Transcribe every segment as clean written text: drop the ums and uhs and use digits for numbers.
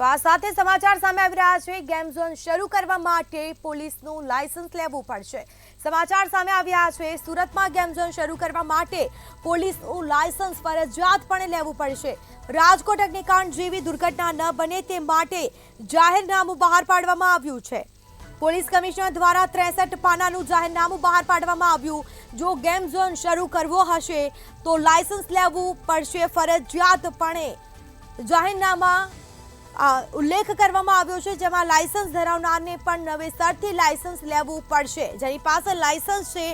તો આ સાથે સમાચાર સામે આવી રહ્યા છે। ગેમ ઝોન શરૂ કરવા માટે પોલીસનું લાયસન્સ લેવું પડશે। સમાચાર સામે આવ્યા છે સુરતમાં ગેમ ઝોન શરૂ કરવા માટે પોલીસનું લાયસન્સ ફરજિયાતપણે લેવું પડશે। રાજકોટ અગ્નિકાંડ જેવી દુર્ઘટના ન બને તે માટે જાહેરનામું બહાર પાડવામાં આવ્યું છે। પોલીસ કમિશનર દ્વારા 63 પાનાનું જાહેરનામું બહાર પાડવામાં આવ્યું। જો ગેમ ઝોન શરૂ કરવો હશે તો લાયસન્સ લેવું પડશે ફરજિયાતપણે। જાહેરનામા ઉલ્લેખ કરવામાં આવ્યો છે જેમાં લાયસન્સ ધરાવનારને પણ નવેસરથી લાયસન્સ લેવું પડશે। જેની પાસે લાયસન્સ છે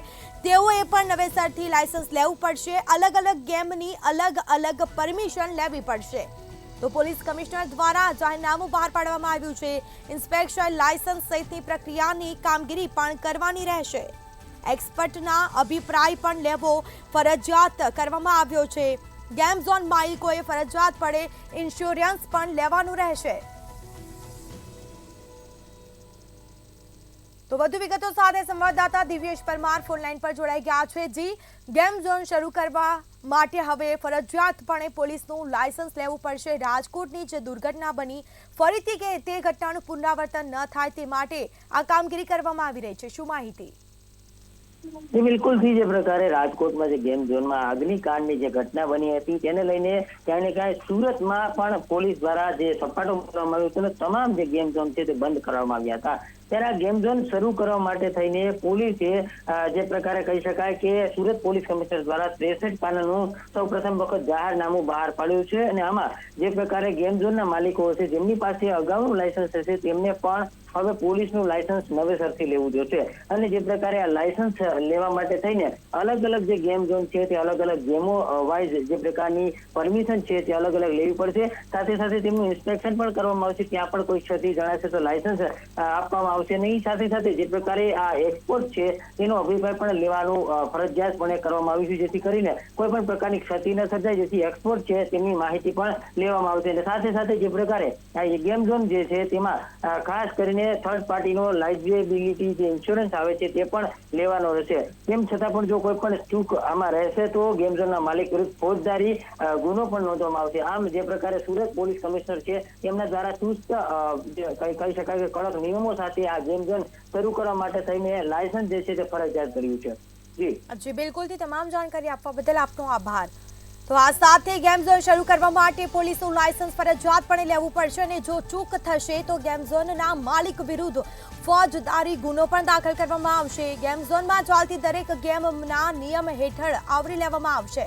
તેઓએ પણ નવેસરથી લાયસન્સ લેવું પડશે। અલગ અલગ ગેમની અલગ અલગ પરમિશન લેવી પડશે। તો પોલીસ કમિશનર દ્વારા જાહેરનામું બહાર પાડવામાં આવ્યું છે। ઇન્સ્પેક્શન લાયસન્સ સહિતની પ્રક્રિયાની કામગીરી પણ કરવાની રહેશે। એક્સપર્ટના અભિપ્રાય પણ લેવો ફરજિયાત કરવામાં આવ્યો છે। ગેમ ઝોન માલિકોએ ફરજિયાત પડે ઇન્સ્યોરન્સ પણ લેવાનું રહેશે। તો વધુ વિગતો સાથે સંવાદદાતા દિવ્યેશ પરમાર ફોન લાઈન પર જોડાઈ ગયા છે। જી, ગેમ ઝોન શરૂ કરવા માટે હવે ફરજિયાતપણે પોલીસનું લાયસન્સ લેવું પડશે। રાજકોટની જે દુર્ઘટના બની ફરીથી તે ઘટનાનું પુનરાવર્તન ન થાય તે માટે આ કામગીરી કરવામાં આવી રહી છે, શું માહિતી? બિલકુલ થી જે પ્રકારે રાજકોટમાં જે ગેમ ઝોનમાં અગ્નિકાંડની જે ઘટના બની હતી તેને લઈને ક્યાંય ને ક્યાંય સુરતમાં પણ પોલીસ દ્વારા જે સપાટો મૂકવામાં આવ્યો હતો, તમામ જે ગેમ ઝોન છે તે બંધ કરવામાં આવ્યા હતા। ત્યારે આ ગેમ ઝોન શરૂ કરવા માટે થઈને પોલીસે જે પ્રકારે કહી શકાય કે સુરત પોલીસ કમિશનર દ્વારા 63 પાનાનું સૌપ્રથમ વખત જાહેરનામું બહાર પાડ્યું છે। અને આમાં જે પ્રકારે ગેમ ઝોનના માલિકો હશે જેમની પાસે અગાઉનું લાયસન્સ હશે તેમને પણ હવે પોલીસનું લાયસન્સ નવેસરથી લેવું જોઈશે। અને જે પ્રકારે આ લાયસન્સ લેવા માટે થઈને અલગ અલગ જે ગેમ ઝોન છે તે અલગ અલગ ગેમો વાઇઝ જે પ્રકારની પરમિશન છે તે અલગ અલગ લેવી પડશે। સાથે સાથે તેમનું ઇન્સ્પેક્શન પણ કરવામાં આવશે। ત્યાં પણ કોઈ ક્ષતિ જણાશે તો લાયસન્સ આપવામાં આવશે નહીં। સાથે સાથે જે પ્રકારે આ એક્સપોર્ટ છે તેનો અભિપ્રાય પણ લેવાનું ફરજિયાતપણે કરવામાં આવ્યું છે, જેથી કરીને કોઈ પણ પ્રકારની ક્ષતિ ન સર્જાય, જેથી એક્સપોર્ટ છે તેમની માહિતી પણ લેવામાં આવશે। અને સાથે સાથે જે પ્રકારે આ ગેમ ઝોન જે છે તેમાં ખાસ કરીને થર્ડ પાર્ટીનો લાયબિલિટી જે ઇન્સ્યોરન્સ આવે છે તે પણ લેવાનો રહેશે। તેમ છતાં પણ જો કોઈ પણ ચૂક આમાં રહેશે તો ગેમ ઝોનના માલિક વિરુદ્ધ ફોજદારી ગુનો પણ નોંધવામાં આવશે। આમ જે પ્રકારે સુરત પોલીસ કમિશનર છે તેમના દ્વારા ચુસ્ત કહી શકાય કે કડક નિયમો સાથે આ ગેમ ઝોન શરૂ કરવા માટે થઈને લાયસન્સ જે છે તે ફરજિયાત કર્યું છે। જી બિલકુલથી તમામ જાણકારી આપવા બદલ આપનો આભાર। તો આ સાથે ગેમ ઝોન શરૂ કરવા માટે પોલીસનું લાયસન્સ ફરજિયાતપણે લેવું પડશે અને જો ચૂક થશે તો ગેમ ઝોનના માલિક વિરુદ્ધ ફોજદારી ગુનો પણ દાખલ કરવામાં આવશે। ગેમ ઝોનમાં ચાલતી દરેક ગેમના નિયમ હેઠળ આવરી લેવામાં આવશે।